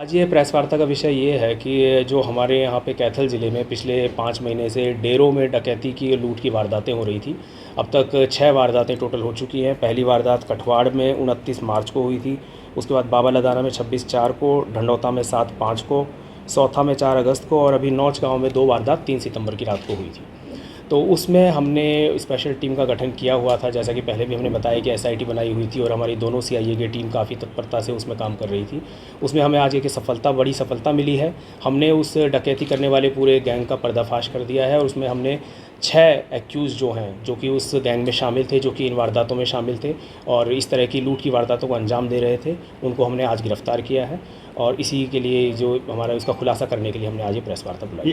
आज ये प्रेस वार्ता का विषय ये है कि जो हमारे यहाँ पे कैथल ज़िले में पिछले 5 महीने से डेरों में डकैती की लूट की वारदातें हो रही थी। अब तक 6 वारदातें टोटल हो चुकी हैं। पहली वारदात कठवाड़ में 29 मार्च को हुई थी। उसके बाद बाबा लदाना में 26/4 को, ढंडौता में 7/5 को, सौथा में 4 अगस्त को और अभी नौच गाँव में 2 वारदात 3 सितंबर की रात को हुई थी। तो उसमें हमने स्पेशल टीम का गठन किया हुआ था, जैसा कि पहले भी हमने बताया कि एसआईटी बनाई हुई थी और हमारी दोनों सीआईए की टीम काफ़ी तत्परता से उसमें काम कर रही थी। उसमें हमें आज एक बड़ी सफलता मिली है। हमने उस डकैती करने वाले पूरे गैंग का पर्दाफाश कर दिया है और उसमें हमने 6 एक्यूज़ जो हैं, जो कि उस गैंग में शामिल थे, जो कि इन वारदातों में शामिल थे और इस तरह की लूट की वारदातों को अंजाम दे रहे थे, उनको हमने आज गिरफ़्तार किया है। और इसी के लिए जो हमारा उसका खुलासा करने के लिए हमने आज ये प्रेस वार्ता बुलाई।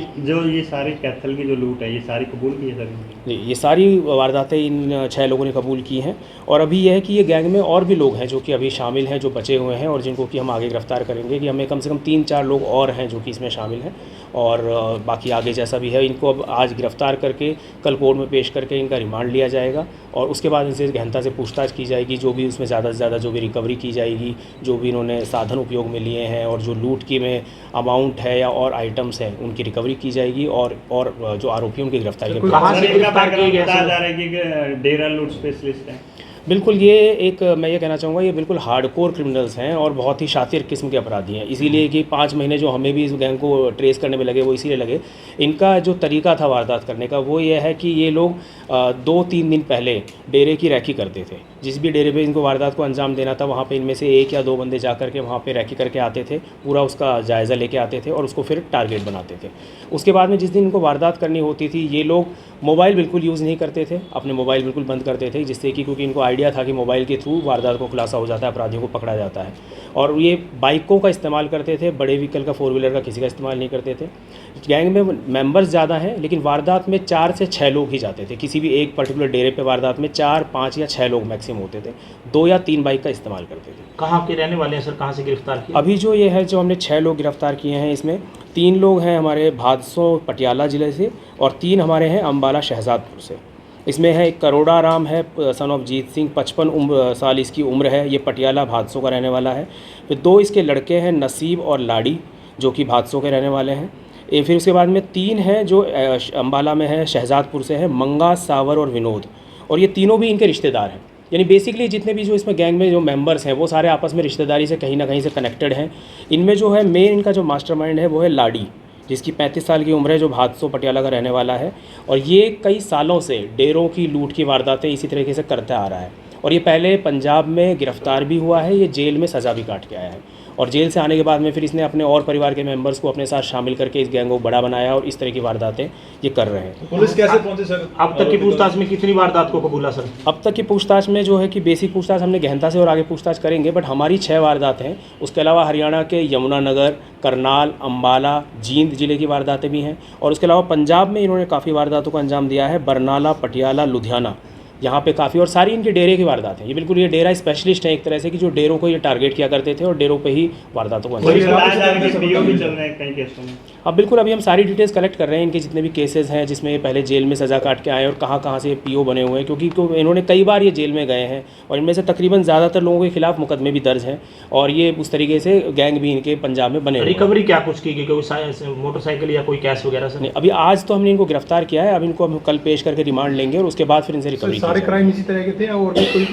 ये सारी कैथल की जो लूट है, ये सारी कबूल की है सर? जी, ये सारी वारदातें इन 6 लोगों ने कबूल की हैं और अभी यह है कि ये गैंग में और भी लोग हैं जो कि अभी शामिल हैं, जो बचे हुए हैं और जिनको कि हम आगे गिरफ्तार करेंगे। कि हमें कम से कम 3-4 लोग और हैं जो कि इसमें शामिल हैं और बाकी आगे जैसा भी है इनको अब आज गिरफ्तार करके कल कोर्ट में पेश करके इनका रिमांड लिया जाएगा और उसके बाद इनसे गहनता से पूछताछ की जाएगी। जो भी उसमें ज़्यादा से ज़्यादा जो भी रिकवरी की जाएगी, जो भी इन्होंने साधन उपयोग में लिए हैं और जो लूट की में अमाउंट है या और आइटम्स हैं, उनकी रिकवरी की जाएगी और जो आरोपियों की गिरफ्तारी डेरा लूट स्पेशलिस्ट है। बिल्कुल, ये एक मैं ये कहना चाहूँगा, ये बिल्कुल हार्डकोर क्रिमिनल्स हैं और बहुत ही शातिर किस्म के अपराधी हैं। इसीलिए कि 5 महीने जो हमें भी इस गैंग को ट्रेस करने में लगे वो इसीलिए लगे। इनका जो तरीका था वारदात करने का वो ये है कि ये लोग 2-3 दिन पहले डेरे की रैकी करते थे। जिस भी डेरे पे इनको वारदात को अंजाम देना था वहाँ पे इनमें से 1 या 2 बंदे जा कर के वहाँ पे रैकी करके आते थे, पूरा उसका जायज़ा लेके आते थे और उसको फिर टारगेट बनाते थे। उसके बाद में जिस दिन इनको वारदात करनी होती थी, ये लोग मोबाइल बिल्कुल यूज़ नहीं करते थे, अपने मोबाइल बिल्कुल बंद करते थे, जिससे कि क्योंकि इनको आइडिया था कि मोबाइल के थ्रू वारदात को खुलासा हो जाता है, अपराधियों को पकड़ा जाता है। और ये बाइकों का इस्तेमाल करते थे, बड़े व्हीकल का, 4 व्हीलर का किसी का इस्तेमाल नहीं करते थे। गैंग में मेंबर्स ज़्यादा हैं लेकिन वारदात में 4 से 6 लोग ही जाते थे। किसी भी एक पर्टिकुलर डेरे पे वारदात में 4, 5 या 6 लोग मैक्सिमम होते थे। 2 या 3 बाइक का इस्तेमाल करते थे। कहाँ के रहने वाले हैं सर? कहाँ से गिरफ्तार किए? अभी जो ये है, जो हमने 6 लोग गिरफ्तार किए हैं, इसमें 3 लोग हैं हमारे भादसों पटियाला ज़िले से और 3 हमारे हैं अम्बाला शहजादपुर से। इसमें है एक करोड़ा राम है, सन ऑफ जीत सिंह, 55 साल इसकी उम्र है, ये पटियाला भादसों का रहने वाला है। फिर 2 इसके लड़के हैं, नसीब और लाड़ी, जो कि भादसों के रहने वाले हैं। फिर उसके बाद में 3 हैं जो अम्बाला में है, शहजादपुर से है, मंगा, सावर और विनोद, और ये तीनों भी इनके रिश्तेदार हैं। यानी बेसिकली जितने भी जो इसमें गैंग में जो मेंबर्स हैं वो सारे आपस में रिश्तेदारी से कहीं ना कहीं से कनेक्टेड हैं। इनमें जो है मेन इनका जो मास्टरमाइंड है वो है लाड़ी, जिसकी 35 साल की उम्र है, जो भादसों पटियाला का रहने वाला है और ये कई सालों से डेरों की लूट की वारदातें इसी तरीके से करता आ रहा है और ये पहले पंजाब में गिरफ्तार भी हुआ है, ये जेल में सज़ा भी काट के आया है और जेल से आने के बाद में फिर इसने अपने और परिवार के मेंबर्स को अपने साथ शामिल करके इस गैंग को बड़ा बनाया और इस तरह की वारदातें ये कर रहे हैं। पुलिस कैसे पहुंचे सर? अब तक की पूछताछ में कितनी वारदात को कबूला सर? अब तक की पूछताछ में जो है कि बेसिक पूछताछ हमने गहनता से और आगे पूछताछ करेंगे, बट हमारी 6 वारदात हैं। उसके अलावा हरियाणा के यमुनानगर, करनाल, अम्बाला, जींद ज़िले की वारदातें भी हैं और उसके अलावा पंजाब में इन्होंने काफ़ी वारदातों को अंजाम दिया है, बरनाला, पटियाला, लुधियाना, यहाँ पे काफ़ी, और सारी इनके डेरे की वारदात है। ये बिल्कुल ये डेरा स्पेशलिस्ट हैं एक तरह से, कि जो डेरों को ये टारगेट किया करते थे और डेरों पे ही वारदातों को अंजाम कई केसों में। अब बिल्कुल अभी हम सारी डिटेल्स कलेक्ट कर रहे हैं, इनके जितने भी केसेस हैं जिसमें ये पहले जेल में सज़ा काट के आए और कहाँ कहाँ से पीओ बने हुए हैं, क्योंकि इन्होंने कई बार ये जेल में गए हैं और इनमें से तकरीबन ज़्यादातर लोगों के खिलाफ मुकदमे भी दर्ज हैं और ये उस तरीके से गैंग भी इनके पंजाब में बने हुए हैं। रिकवरी क्या कुछ की गई? कोई मोटरसाइकिल या कोई कैश वगैरह सर? नहीं, अभी आज तो हमने इनको गिरफ्तार किया है, अब इनको हम कल पेश करके रिमांड लेंगे और उसके बाद फिर इनसे रिकवरी। सारे क्राइम इसी तरह के थे और भी कोई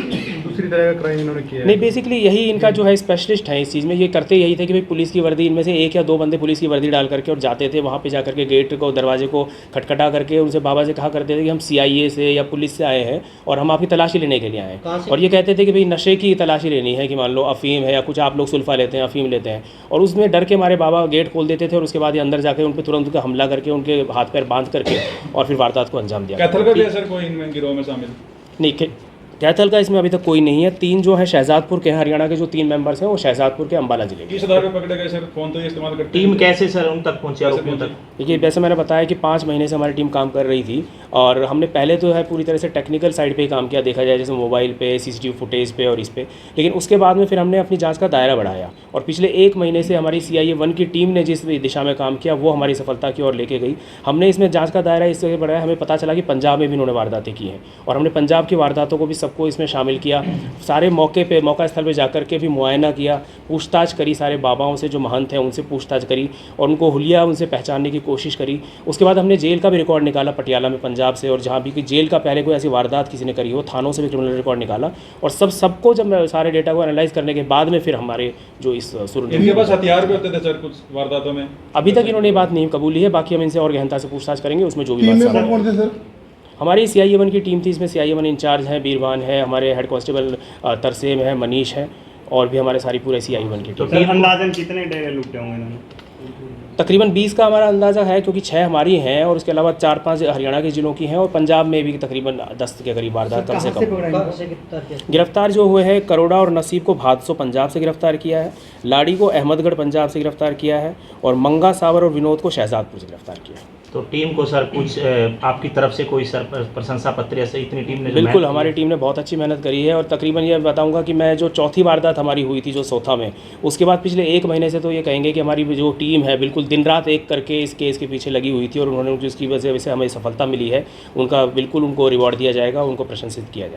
दूसरी तरह का क्राइम इन्होंने किया? नहीं, बेसिकली यही इनका जो है स्पेशलिस्ट है इस चीज़ में। ये करते यही थे कि भाई पुलिस की वर्दी, इनमें से 1 या 2 बंदे पुलिस की वर्दी डाल करके और जाते थे वहाँ पे जा करके गेट को, दरवाजे को खटखटा करके उनसे बाबा से कहा करते थे कि हम सीआईए से या पुलिस से आए हैं और हम आपकी तलाशी लेने के लिए आए हैं। और ये कहते थे कि भाई नशे की तलाशी लेनी है, कि मान लो अफीम है या कुछ आप लोग सुल्फा लेते हैं, अफीम लेते हैं, और उसमें डर के मारे बाबा गेट खोल देते थे और उसके बाद ये अंदर जाकर उन पर तुरंत उनका हमला करके उनके हाथ पैर बांध करके और फिर वारदात को अंजाम दिया। कैथल का भी है सर कोई इनमें गिरोह में शामिल? नहीं, कैथल का इसमें अभी तक कोई नहीं है। 3 जो है शहजादपुर के हैं, हरियाणा के जो 3 मेंबर्स हैं वो शहजादपुर के अम्बाला जिले के। किस आधार पर पकड़े गए सर? फोन तो ये इस्तेमाल करते टीम कैसे सर उन तक पहुंची, आरोपियों तक? देखिए, वैसे मैंने बताया कि 5 महीने से हमारी टीम काम कर रही थी और हमने पहले तो है पूरी तरह से टेक्निकल साइड पे ही काम किया, देखा जाए जैसे मोबाइल पे, सीसीटीवी फुटेज पे और इस पे, लेकिन उसके बाद में फिर हमने अपनी जांच का दायरा बढ़ाया और पिछले 1 महीने से हमारी CIA 1 की टीम ने जिस दिशा में काम किया वो हमारी सफलता की ओर लेके गई। हमने इसमें जाँच का दायरा इससे बढ़ाया, हमें पता चला कि पंजाब में भी इन्होंने वारदातें की हैं और हमने पंजाब की वारदातों को भी सब सबको इसमें शामिल किया। सारे मौका स्थल पे जाकर के भी मुआयना किया, पूछताछ करी सारे बाबाओं से, जो महंत हैं उनसे पूछताछ करी और उनको हुलिया उनसे पहचानने की कोशिश करी। उसके बाद हमने जेल का भी रिकॉर्ड निकाला पटियाला में, पंजाब से, और जहाँ भी कि जेल का पहले कोई ऐसी वारदात किसी ने करी हो, थानों से भी क्रिमिनल रिकॉर्ड निकाला। और सबको जब सारे डेटा को एनालाइज करने के बाद में फिर हमारे जो इस इनके पास हथियार भी होते थे सर कुछ वारदातों में? अभी तक इन्होंने ये बात नहीं कबूली है, बाकी हम इनसे और गहनता से पूछताछ करेंगे, उसमें जो भी टीम बात में सामने कौन थे सर? हमारी CI-A1 की टीम थी, इसमें CI-A1 इंचार्ज हैं बीरबान है, हमारे हेड कांस्टेबल तरसेम है, मनीष है, और भी हमारे सारी पूरे CI-A1 की टीम। सर अंदाजन कितने डेरे लूटे होंगे इन्होंने? तकरीबन 20 का हमारा अंदाज़ा है, क्योंकि 6 हमारी हैं और उसके अलावा 4-5 हरियाणा के ज़िलों की हैं, और पंजाब में भी तकरीबन 10 के करीब वारदात कम से कम। गिरफ्तार जो हुए हैं, करोड़ा और नसीब को भादसों पंजाब से गिरफ्तार किया है, लाड़ी को अहमदगढ़ पंजाब से गिरफ्तार किया है, और मंगा सावर और विनोद को शहजादपुर से गिरफ्तार किया है। तो टीम को सर कुछ आपकी तरफ से कोई सर प्रशंसा पत्र ऐसे इतनी टीम ने जो बिल्कुल, मेहनत हमारी टीम ने बहुत अच्छी मेहनत करी है, और तकरीबन ये बताऊंगा कि मैं जो चौथी वारदात हमारी हुई थी जो सोथा में, उसके बाद पिछले 1 महीने से तो ये कहेंगे कि हमारी जो टीम है बिल्कुल दिन रात एक करके इस केस के पीछे लगी हुई थी, और उन्होंने जिसकी वजह से हमें सफलता मिली है, उनका बिल्कुल उनको रिवॉर्ड दिया जाएगा, उनको प्रशंसित किया जाएगा।